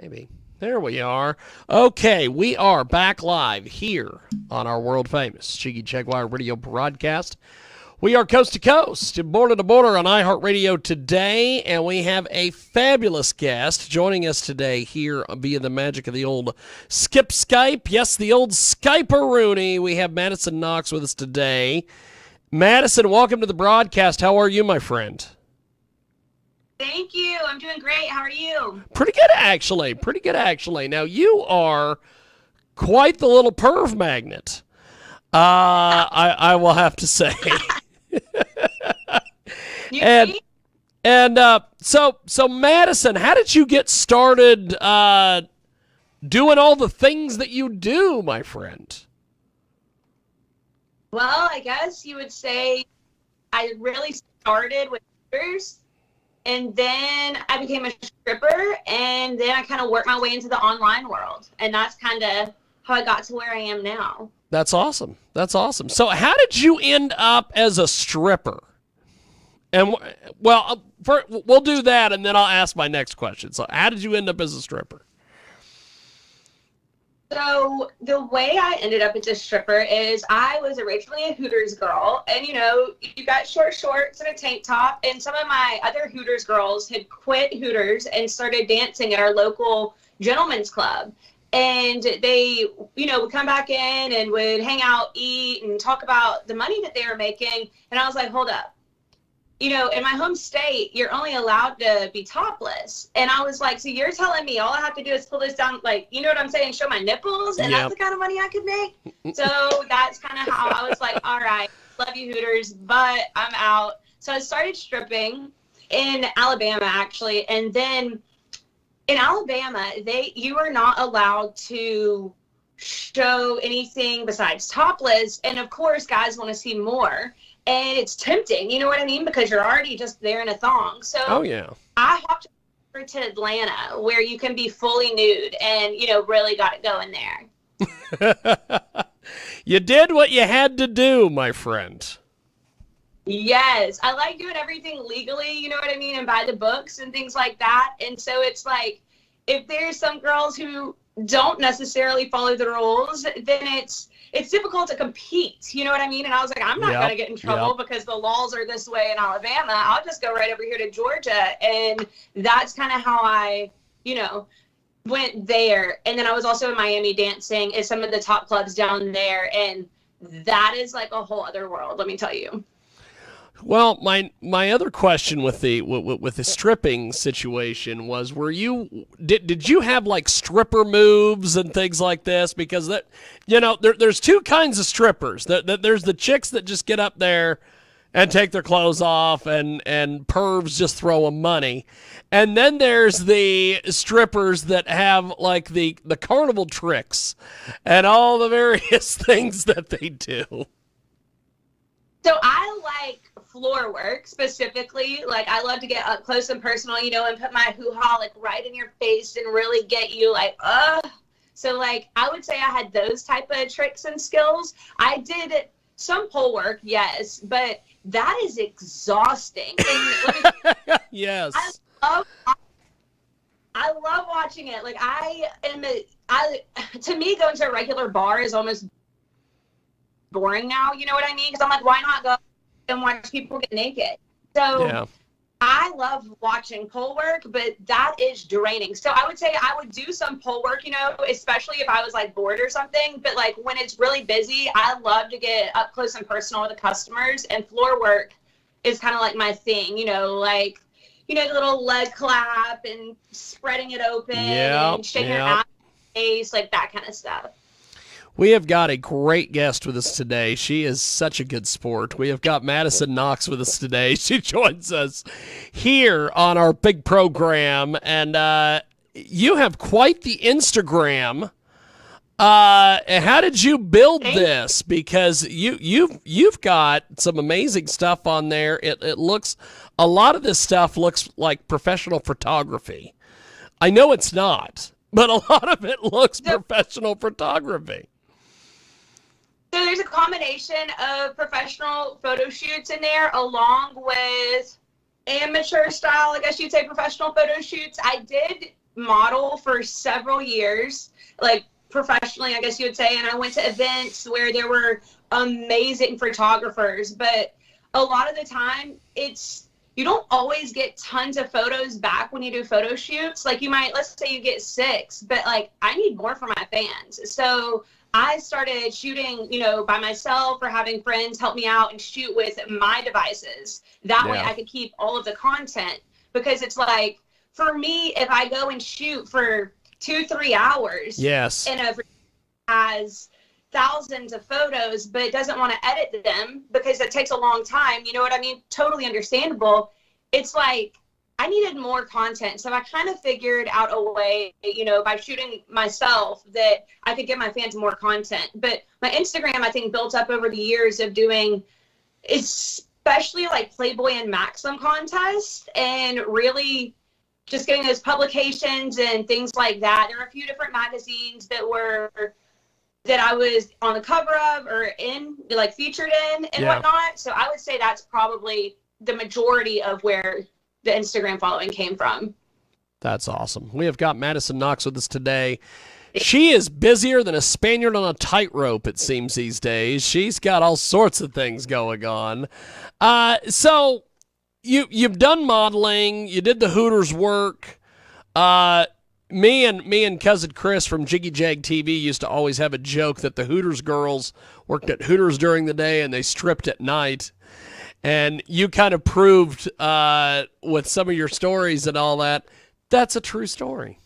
Maybe. There we are. Okay, we are back live here on our world famous Jiggy Jaguar radio broadcast. We are coast to coast and border to border on iHeartRadio today, and we have a fabulous guest joining us today here via the magic of the old Skip Skype. Yes, the old Skype-a-rooney. We have Madison Knox with us today. Madison, welcome to the broadcast. How are you, my friend? Thank you. I'm doing great. How are you? Pretty good, actually. Pretty good, actually. Now, you are quite the little perv magnet. I will have to say. So Madison, how did you get started doing all the things that you do, my friend? Well, I guess you would say I really started with strippers, and then I became a stripper, and then I kind of worked my way into the online world, and that's kind of how I got to where I am now. That's awesome. That's awesome. So how did you end up as a stripper? And, well, we'll do that, and then I'll ask my next question. So how did you end up as a stripper? So the way I ended up as a stripper is I was originally a Hooters girl, and you got short shorts and a tank top, and some of my other Hooters girls had quit Hooters and started dancing at our local gentlemen's club. And they, would come back in and would hang out, eat, and talk about the money that they were making. And I was like, hold up. In my home state, you're only allowed to be topless. And I was like, so you're telling me all I have to do is pull this down, like, you know what I'm saying, show my nipples? And That's the kind of money I could make? So that's kind of how I was like, all right, love you, Hooters, but I'm out. So I started stripping in Alabama, actually. And then in Alabama, you are not allowed to show anything besides topless. And of course, guys want to see more. And it's tempting, you know what I mean? Because you're already just there in a thong. So I hopped over to Atlanta where you can be fully nude and, really got it going there. You did what you had to do, my friend. Yes. I like doing everything legally, you know what I mean? And by the books and things like that. And so it's like, if there's some girls who don't necessarily follow the rules, then it's difficult to compete, you know what I mean? And I was like, I'm not going to get in trouble because the laws are this way in Alabama. I'll just go right over here to Georgia. And that's kind of how I, went there. And then I was also in Miami dancing at some of the top clubs down there. And that is like a whole other world, let me tell you. Well, my other question with the stripping situation was, did you have like stripper moves and things like this? Because there's two kinds of strippers. There's the chicks that just get up there and take their clothes off, and pervs just throw them money, and then there's the strippers that have like the carnival tricks and all the various things that they do. So I like floor work specifically. Like I love to get up close and personal, and put my hoo-ha like right in your face and really get you like, So like I would say I had those type of tricks and skills. I did some pole work, yes, but that is exhausting. And yes. I love watching it. Like to me, going to a regular bar is almost boring now, you know what I mean? Because I'm like, why not go and watch people get naked? So I love watching pole work, but that is draining. So I would say I would do some pole work, especially if I was like bored or something. But like when it's really busy, I love to get up close and personal with the customers, and floor work is kind of like my thing, like, the little leg clap and spreading it open and shaking your ass face, like that kind of stuff. We have got a great guest with us today. She is such a good sport. We have got Madison Knox with us today. She joins us here on our big program, and you have quite the Instagram. How did you build this? Because you've got some amazing stuff on there. It looks, a lot of this stuff looks like professional photography. I know it's not, but a lot of it looks professional photography. So there's a combination of professional photo shoots in there along with amateur style, I guess you'd say, professional photo shoots. I did model for several years, like professionally, I guess you would say. And I went to events where there were amazing photographers, but a lot of the time you don't always get tons of photos back when you do photo shoots. Like let's say you get 6, but like I need more for my fans. So I started shooting, by myself or having friends help me out and shoot with my devices. That way I could keep all of the content, because it's like, for me, if I go and shoot for 2-3 hours, yes, and every has thousands of photos, but it doesn't want to edit them because it takes a long time. You know what I mean? Totally understandable. It's like I needed more content. So I kind of figured out a way, by shooting myself, that I could give my fans more content. But my Instagram, I think, built up over the years of doing, especially like Playboy and Maxim contests, and really just getting those publications and things like that. There are a few different magazines that I was on the cover of or featured in and whatnot. So I would say that's probably the majority of where the Instagram following came from. That's awesome. We have got Madison Knox with us today. She is busier than a Spaniard on a tightrope, it seems, these days. She's got all sorts of things going on. So you've done modeling. You did the Hooters work. Me and cousin Chris from Jiggy Jag TV used to always have a joke that the Hooters girls worked at Hooters during the day and they stripped at night. And you kind of proved with some of your stories and all that, that's a true story.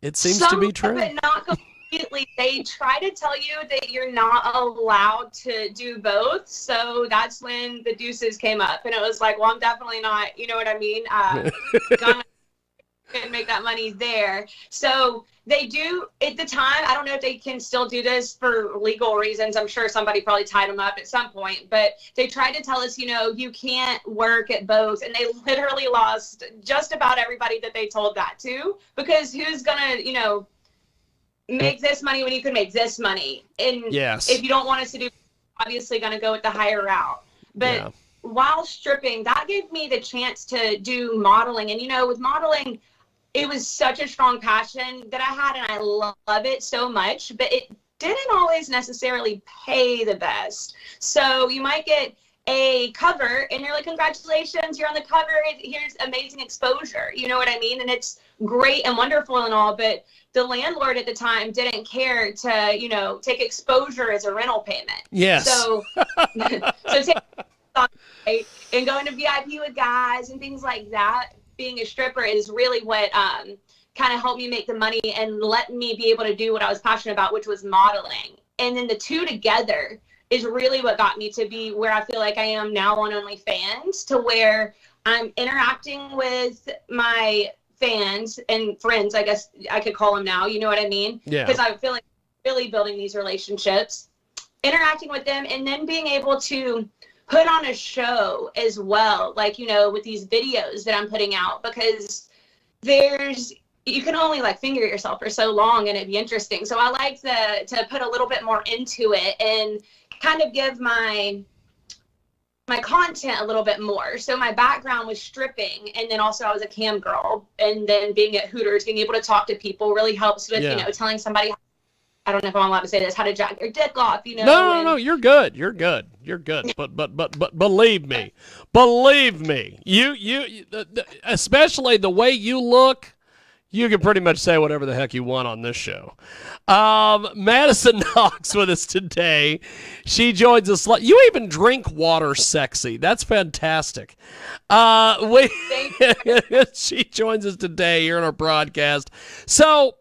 It seems to be true. But not completely. They try to tell you that you're not allowed to do both. So that's when the deuces came up. And it was like, well, I'm definitely not, you know what I mean? Gonna make that money there. So they do at the time. I don't know if they can still do this for legal reasons. I'm sure somebody probably tied them up at some point, but they tried to tell us, you can't work at both. And they literally lost just about everybody that they told that to, because who's gonna, make this money when you can make this money? And if you don't want us to do, obviously gonna go with the higher route. But while stripping, that gave me the chance to do modeling. And, with modeling, it was such a strong passion that I had, and I love it so much, but it didn't always necessarily pay the best. So you might get a cover and you're like, congratulations, you're on the cover. Here's amazing exposure. You know what I mean? And it's great and wonderful and all, but the landlord at the time didn't care to, take exposure as a rental payment. Yes. So and going to VIP with guys and things like that, being a stripper is really what kind of helped me make the money and let me be able to do what I was passionate about, which was modeling. And then the two together is really what got me to be where I feel like I am now on OnlyFans, to where I'm interacting with my fans and friends, I guess I could call them now, you know what I mean? Yeah. Because I feel like really building these relationships, interacting with them, and then being able to put on a show as well, like, with these videos that I'm putting out, because you can only finger yourself for so long and it'd be interesting. So I like to put a little bit more into it and kind of give my content a little bit more. So my background was stripping, and then also I was a cam girl, and then being at Hooters, being able to talk to people really helps with, telling somebody, I don't know if I'm allowed to say this, how to jack your dick off, No, you're good. You're good. But believe me, you especially the way you look, you can pretty much say whatever the heck you want on this show. Madison Knox with us today. She joins us. You even drink water sexy. That's fantastic. She joins us today here on our broadcast. So,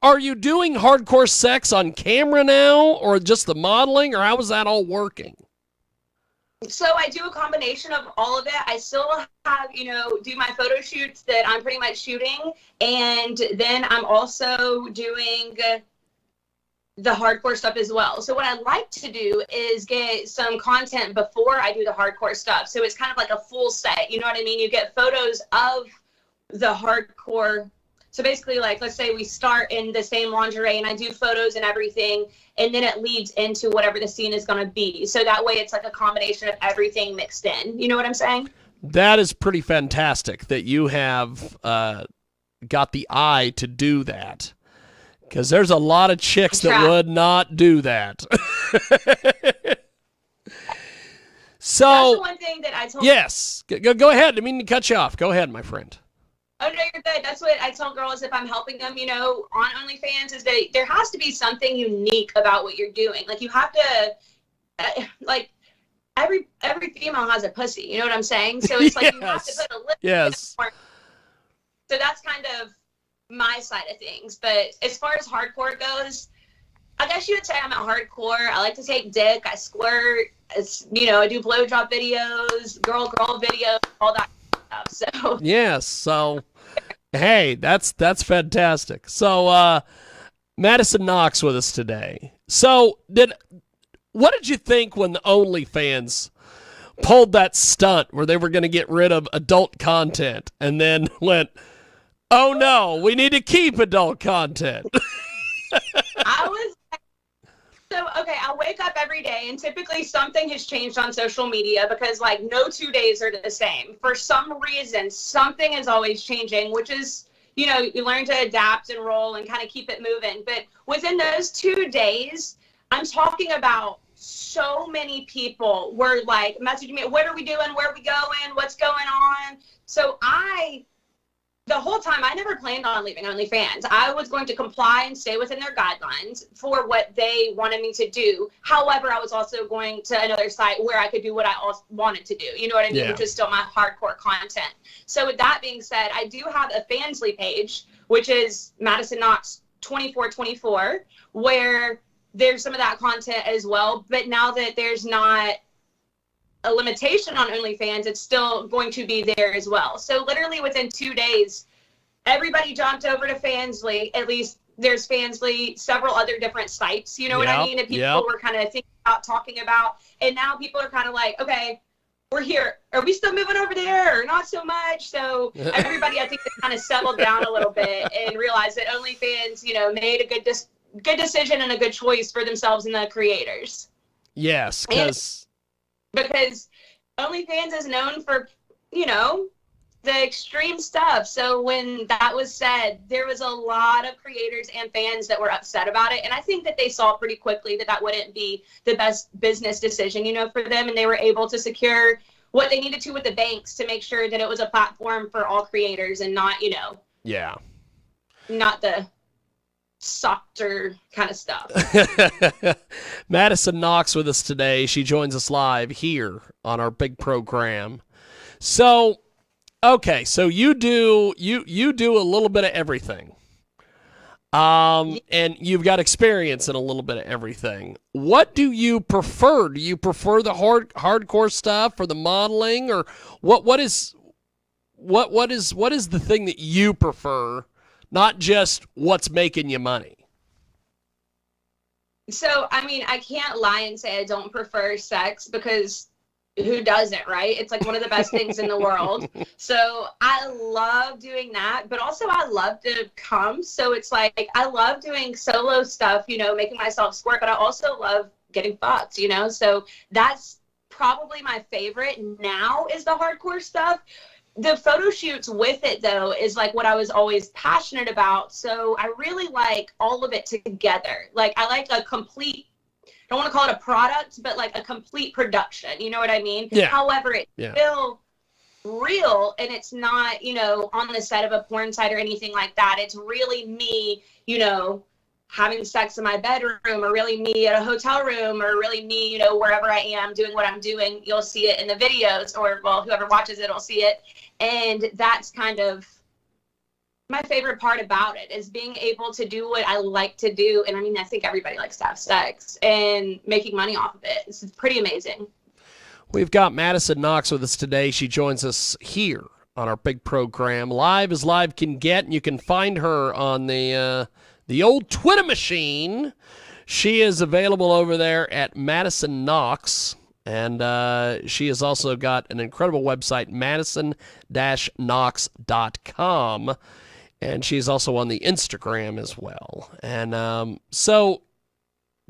are you doing hardcore sex on camera now, or just the modeling, or how is that all working? So I do a combination of all of it. I still have, do my photo shoots that I'm pretty much shooting, and then I'm also doing the hardcore stuff as well. So what I like to do is get some content before I do the hardcore stuff. So it's kind of like a full set, you know what I mean? You get photos of the hardcore. So basically, let's say we start in the same lingerie and I do photos and everything, and then it leads into whatever the scene is going to be. So that way it's like a combination of everything mixed in. You know what I'm saying? That is pretty fantastic that you have got the eye to do that. Because there's a lot of chicks that would not do that. So that's the one thing that I told. Yes, go ahead. I didn't mean to cut you off. Go ahead, my friend. Oh no, you're good. That's what I tell girls if I'm helping them, on OnlyFans, is that there has to be something unique about what you're doing. Like you have to, like every female has a pussy. You know what I'm saying? So it's like you have to put a lip. Yes. So that's kind of my side of things. But as far as hardcore goes, I guess you would say I'm at hardcore. I like to take dick. I squirt. It's, I do blowjob videos, girl videos, all that stuff. So yes. So hey, that's fantastic. So Madison Knox with us today. So what did you think when the OnlyFans pulled that stunt where they were going to get rid of adult content and then went, oh no, we need to keep adult content? I was okay, I wake up every day and typically something has changed on social media because no 2 days are the same. For some reason, something is always changing, which is, you learn to adapt and roll and kind of keep it moving. But within those 2 days, I'm talking about so many people were messaging me, what are we doing? Where are we going? What's going on? So the whole time, I never planned on leaving OnlyFans. I was going to comply and stay within their guidelines for what they wanted me to do. However, I was also going to another site where I could do what I also wanted to do. You know what I mean? Yeah. Which is still my hardcore content. So with that being said, I do have a Fansly page, which is Madison Knox 2424, where there's some of that content as well. But now that there's not a limitation on OnlyFans, it's still going to be there as well. So literally within 2 days, everybody jumped over to Fansly. At least there's Fansly, several other different sites, you know what I mean? And people were kind of thinking about, talking about, and now people are kind of like, okay, we're here. Are we still moving over there or not so much? So everybody, I think, kind of settled down a little bit and realized that OnlyFans, made a good decision and a good choice for themselves and the creators. Yes, because OnlyFans is known for, the extreme stuff. So when that was said, there was a lot of creators and fans that were upset about it. And I think that they saw pretty quickly that wouldn't be the best business decision, for them. And they were able to secure what they needed to with the banks to make sure that it was a platform for all creators and not, not the softer kind of stuff. Madison Knox with us today. She joins us live here on our big program. So, okay, so you do a little bit of everything. And you've got experience in a little bit of everything. What do you prefer? Do you prefer the hardcore stuff or the modeling, or what is the thing that you prefer? Not just what's making you money. So, I can't lie and say I don't prefer sex because who doesn't, right? It's one of the best things in the world. So I love doing that, but also I love to come. So it's I love doing solo stuff, making myself squirt, but I also love getting fucked, So that's probably my favorite now is the hardcore stuff. The photo shoots with it, though, is what I was always passionate about. So I really like all of it together. I like a complete, I don't want to call it a product, but a complete production. You know what I mean? Yeah. However, it's still real and it's not, on the set of a porn site or anything like that. It's really me, having sex in my bedroom, or really me at a hotel room, or really me, wherever I am doing what I'm doing. You'll see it in the videos, or, well, whoever watches it will see it. And that's kind of my favorite part about it, is being able to do what I like to do. And I think everybody likes to have sex, and making money off of it. It's pretty amazing. We've got Madison Knox with us today. She joins us here on our big program, live as live can get. And you can find her on the old Twitter machine. She is available over there at Madison Knox. And she has also got an incredible website, madison-knox.com. And she's also on the Instagram as well. And so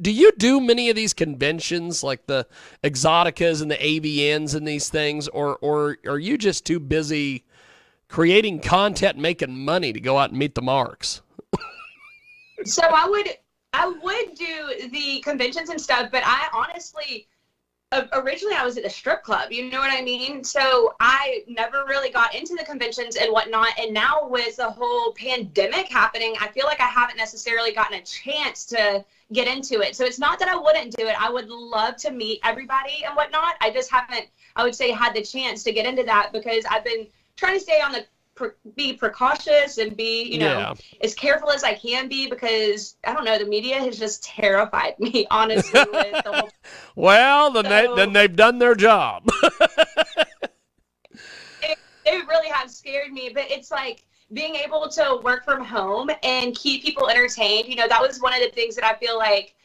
do you do many of these conventions, like the Exoticas and the AVNs and these things? Or are you just too busy creating content, making money to go out and meet the marks? So I would do the conventions and stuff, but I honestly, originally I was at the strip club, you know what I mean? So I never really got into the conventions and whatnot. And now with the whole pandemic happening, I feel like I haven't necessarily gotten a chance to get into it. So it's not that I wouldn't do it. I would love to meet everybody and whatnot. I just haven't, I would say, had the chance to get into that because I've been trying to stay on the be precautious and be, you know, as careful as I can be because, I don't know, the media has just terrified me, honestly. With the whole well, then they've done their job. They really have scared me, but it's like being able to work from home and keep people entertained. You know, that was one of the things that I feel like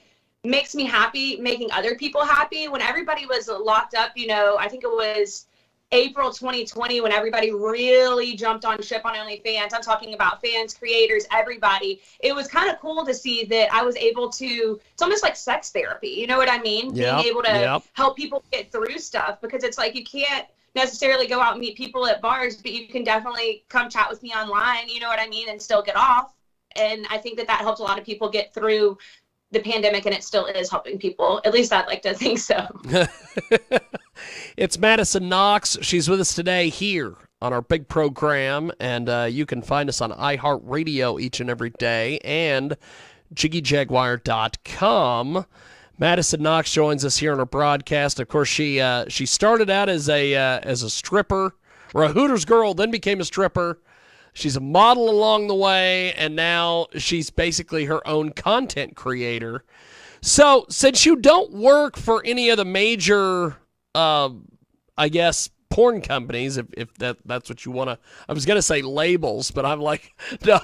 makes me happy, making other people happy. When everybody was locked up, you know, I think it was April 2020 when everybody really jumped on ship on OnlyFans. I'm talking about fans, creators, everybody. It was kind of cool to see that I was able to, it's almost like sex therapy, you know what I mean? Being able to help people get through stuff because it's like you can't necessarily go out and meet people at bars, but you can definitely come chat with me online, you know what I mean, and still get off. And I think that helped a lot of people get through the pandemic, and it still is helping people. At least I'd like to think so. It's Madison Knox. She's with us today here on our big program, and you can find us on iHeartRadio each and every day and JiggyJaguar.com. Madison Knox joins us here on our broadcast. Of course, she started out as a stripper or a Hooters girl, then became a stripper. She's a model along the way, and now she's basically her own content creator. So, since you don't work for any of the major, I guess, porn companies, if that's what you want to, I was going to say labels, but I'm like, no,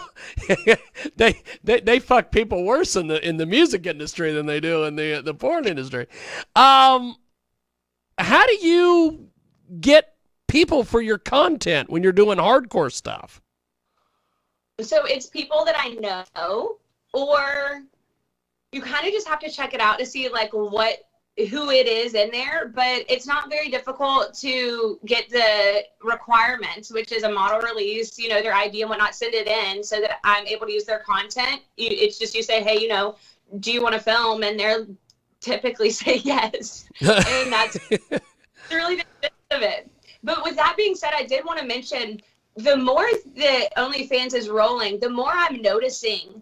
they fuck people worse in the music industry than they do in the porn industry. How do you get people for your content when you're doing hardcore stuff? So it's people that I know, or you kind of just have to check it out to see like who it is in there, but it's not very difficult to get the requirements, which is a model release, you know, their ID and whatnot, send it in so that I'm able to use their content. It's just, you say, hey, you know, do you want to film? And they'll typically say yes. And that's really the gist of it. But with that being said, I did want to mention, the more that OnlyFans is rolling, the more I'm noticing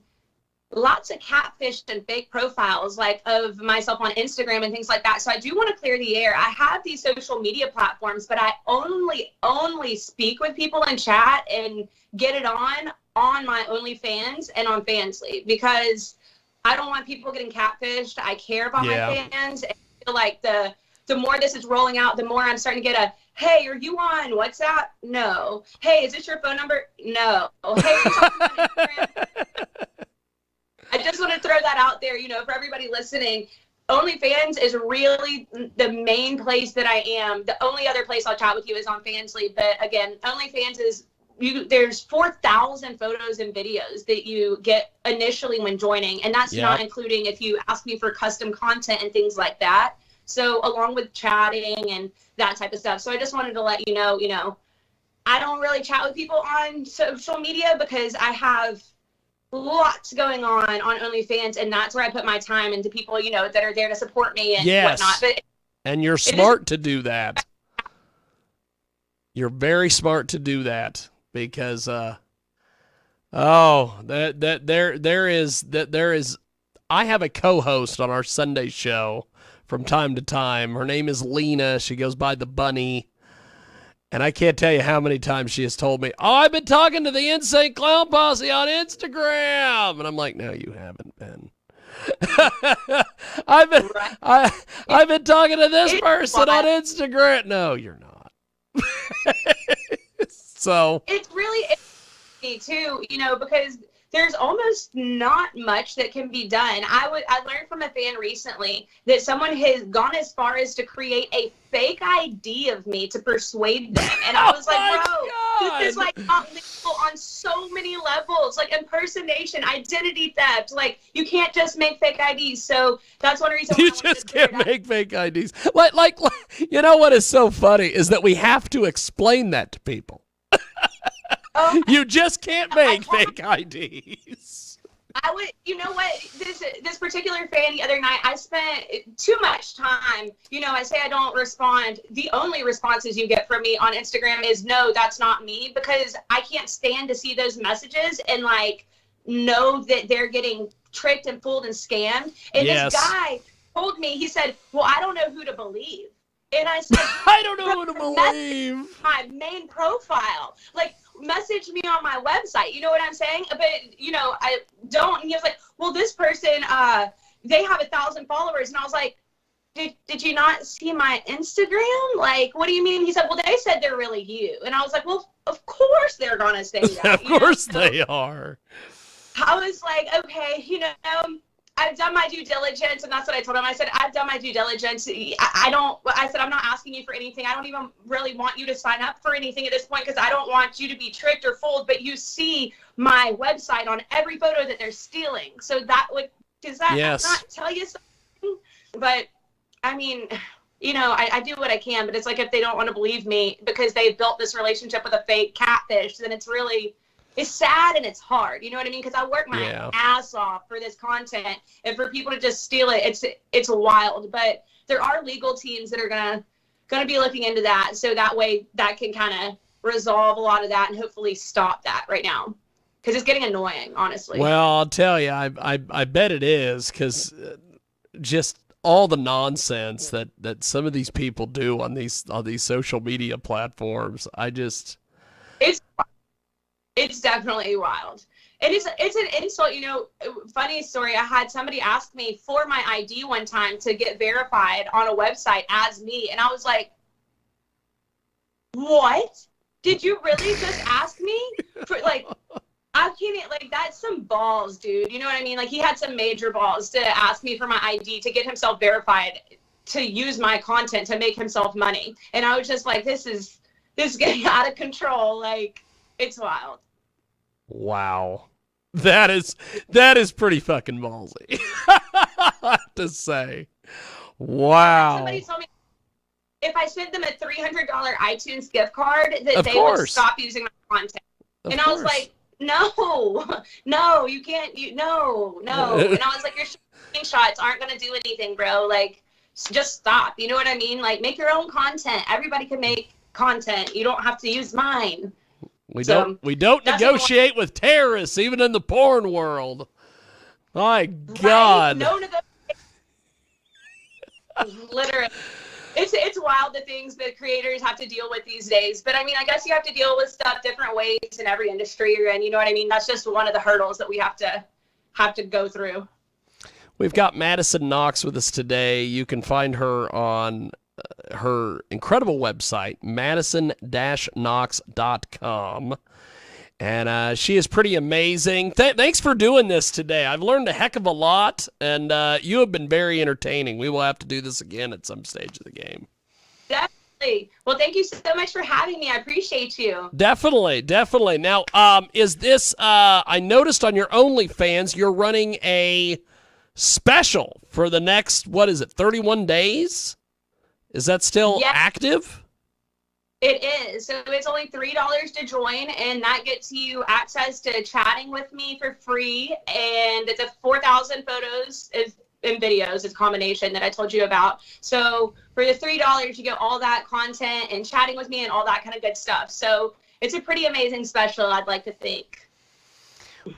lots of catfish and fake profiles like of myself on Instagram and things like that. So I do want to clear the air. I have these social media platforms, but I only speak with people in chat and get it on my OnlyFans and on Fansly because I don't want people getting catfished. I care about my fans. And I feel like the more this is rolling out, the more I'm starting to get a, hey, are you on WhatsApp? No. Hey, is this your phone number? No. Hey, are you talking on Instagram? I just want to throw that out there, you know, for everybody listening. OnlyFans is really the main place that I am. The only other place I'll chat with you is on Fansly. But again, OnlyFans is, there's 4,000 photos and videos that you get initially when joining. And that's not including if you ask me for custom content and things like that. So along with chatting and that type of stuff. So I just wanted to let you know, I don't really chat with people on social media because I have lots going on OnlyFans, and that's where I put my time into people, you know, that are there to support me and whatnot. But and you're smart to do that. You're very smart to do that because there is I have a co-host on our Sunday show from time to time. Her name is Lena. She goes by the Bunny. And I can't tell you how many times she has told me, oh, I've been talking to the Insane Clown Posse on Instagram. And I'm like, no, you haven't been. I've been talking to this person on Instagram. No, you're not. So it's really interesting too, you know, because there's almost not much that can be done. I learned from a fan recently that someone has gone as far as to create a fake ID of me to persuade them. And I was like, bro, this is like not legal on so many levels, like impersonation, identity theft. Like you can't just make fake IDs. So that's one reason why you just can't make fake IDs. Like, you know what is so funny is that we have to explain that to people. Oh, You just can't make fake IDs. I would, you know what, this particular fan the other night, I spent too much time, I say I don't respond. The only responses you get from me on Instagram is, no, that's not me, because I can't stand to see those messages and like know that they're getting tricked and fooled and scammed. And Yes. This guy told me, he said, well, I don't know who to believe. And I said, I don't know who to believe. My main profile. Like, message me on my website. You know what I'm saying? But, I don't. And he was like, well, this person, they have 1,000 followers. And I was like, did you not see my Instagram? Like, what do you mean? He said, well, they said they're really you. And I was like, well, of course they're going to say that. Of course they are. I was like, okay, I've done my due diligence, and that's what I told him. I said, I've done my due diligence. I said, I'm not asking you for anything. I don't even really want you to sign up for anything at this point, because I don't want you to be tricked or fooled, but you see my website on every photo that they're stealing. So does that not tell you something? But, I mean, I do what I can, but it's like if they don't want to believe me because they've built this relationship with a fake catfish, then it's sad and it's hard. You know what I mean? Because I work my ass off for this content, and for people to just steal it, it's wild. But there are legal teams that are gonna be looking into that, so that way that can kind of resolve a lot of that and hopefully stop that right now, because it's getting annoying, honestly. Well, I'll tell you, I bet it is, because just all the nonsense that some of these people do on these social media platforms, It's definitely wild. It's an insult. Funny story. I had somebody ask me for my ID one time to get verified on a website as me. And I was like, what? Did you really just ask me? For like, I can't, like, that's some balls, dude. You know what I mean? Like, he had some major balls to ask me for my ID to get himself verified, to use my content to make himself money. And I was just like, this is getting out of control. Like, it's wild. Wow. That is pretty fucking ballsy. I have to say. Wow. Somebody told me if I sent them a $300 iTunes gift card, that they would stop using my content. And I was like, no, you can't. No. And I was like, your screenshots aren't going to do anything, bro. Like, just stop. You know what I mean? Like, make your own content. Everybody can make content. You don't have to use mine. We don't negotiate with terrorists, even in the porn world. My God. Right? No negotiation. Literally. It's wild, the things that creators have to deal with these days. But, I mean, I guess you have to deal with stuff different ways in every industry you're in. You know what I mean? That's just one of the hurdles that we have to go through. We've got Madison Knox with us today. You can find her on her incredible website, madison-knox.com. And she is pretty amazing. Thanks for doing this today. I've learned a heck of a lot, and you have been very entertaining. We will have to do this again at some stage of the game. Definitely. Well, thank you so much for having me. I appreciate you. Definitely. Now, is this, I noticed on your OnlyFans, you're running a special for the next, 31 days? Is that still active? It is. So it's only $3 to join, and that gets you access to chatting with me for free. And it's a 4,000 photos and videos. It's a combination that I told you about. So for the $3, you get all that content and chatting with me and all that kind of good stuff. So it's a pretty amazing special, I'd like to think.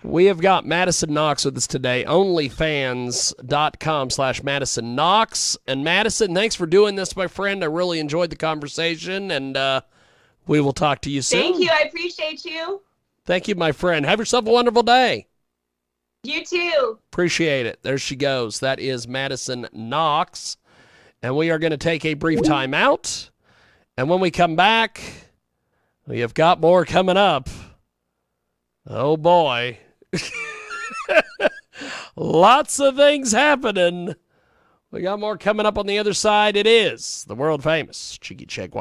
We have got Madison Knox with us today, onlyfans.com/Madison Knox. And Madison, thanks for doing this, my friend. I really enjoyed the conversation, and we will talk to you soon. Thank you. I appreciate you. Thank you, my friend. Have yourself a wonderful day. You too. Appreciate it. There she goes. That is Madison Knox. And we are going to take a brief time out. And when we come back, we have got more coming up. Oh, boy. Lots of things happening. We got more coming up on the other side. It is the world famous Jiggy Jaguar.